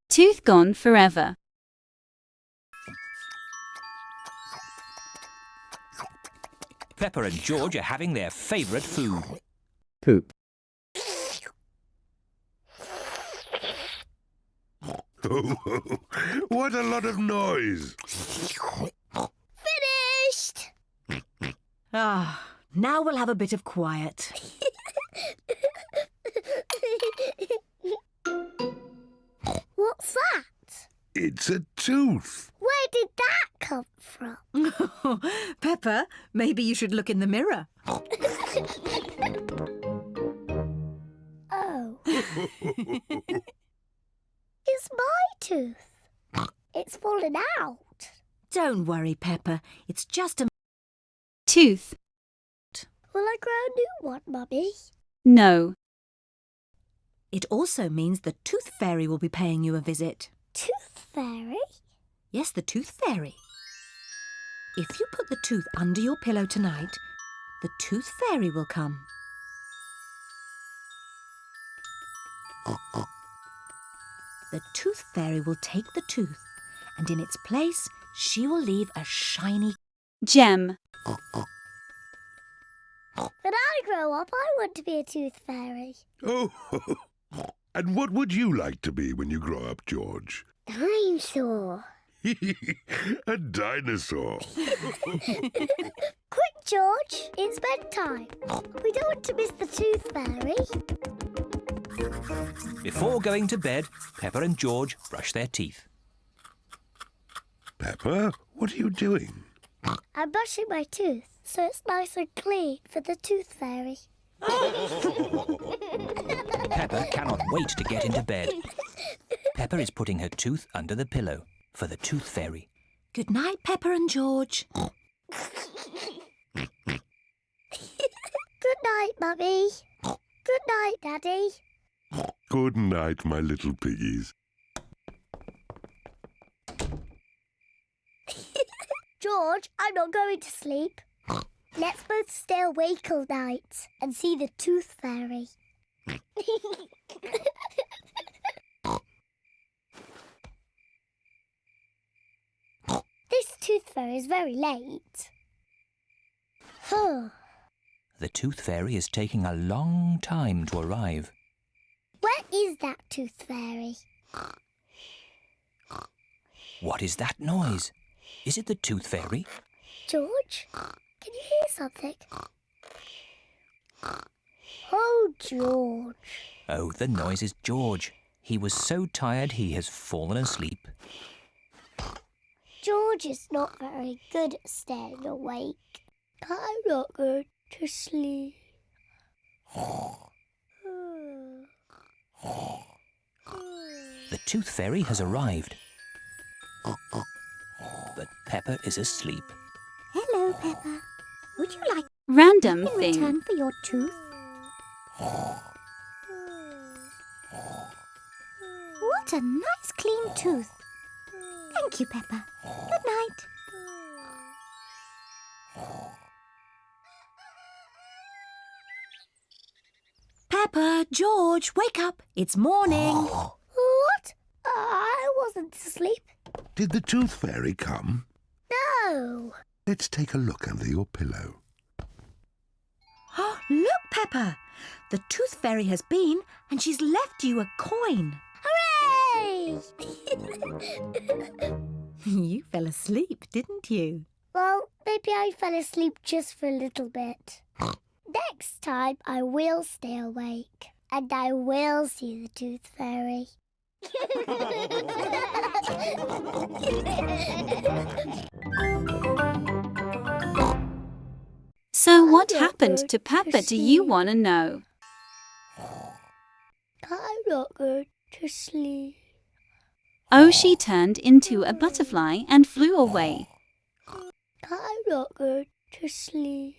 Tooth gone forever. Pepper and George are having their favourite food. Poop. What a lot of noise! Finished! Ah, now we'll have a bit of quiet. What's that? It's a tooth. Where did that come from? Pepper, maybe you should look in the mirror. Oh. It's my tooth. It's fallen out. Don't worry, Pepper. It's just a... Tooth. Will I grow a new one, Mummy? No. It also means the Tooth Fairy will be paying you a visit. Tooth fairy? Yes, the Tooth Fairy. If you put the tooth under your pillow tonight, the Tooth Fairy will come. The Tooth Fairy will take the tooth, and in its place, she will leave a shiny... Gem. When I grow up, I want to be a tooth fairy. Oh, and what would you like to be when you grow up, George? Dinosaur. A dinosaur. Quick, George. It's bedtime. We don't want to miss the tooth fairy. Before going to bed, Pepper and George brush their teeth. Pepper, what are you doing? I'm brushing my tooth so it's nice and clean for the tooth fairy. Pepper cannot wait to get into bed. Pepper is putting her tooth under the pillow for the Tooth Fairy. Good night, Pepper and George. Good night, Mummy. Good night, Daddy. Good night, my little piggies. George, I'm not going to sleep. Let's both stay awake all night and see the tooth fairy. This tooth fairy is very late. The Tooth Fairy is taking a long time to arrive. Where is that tooth fairy? What is that noise? Is it the Tooth Fairy? George, can you hear something? Oh, George. Oh, the noise is George. He was so tired he has fallen asleep. George is not very good at staying awake. I'm not going to sleep. The Tooth Fairy has arrived. But Pepper is asleep. Hello, Pepper. Would you like Random in thing. return for your tooth? What a nice clean tooth. Thank you, Pepper. Good night. Pepper, George, wake up. It's morning. What? I wasn't asleep. Did the Tooth Fairy come? No. Let's take a look under your pillow. Look, Pepper. The Tooth Fairy has been and she's left you a coin. Hooray! You fell asleep, didn't you? Well, maybe I fell asleep just for a little bit. Next time I will stay awake and I will see the Tooth Fairy. So what happened to Pepper, do you want to know? I'm not going to sleep. Oh, she turned into a butterfly and flew away. I'm not going to sleep.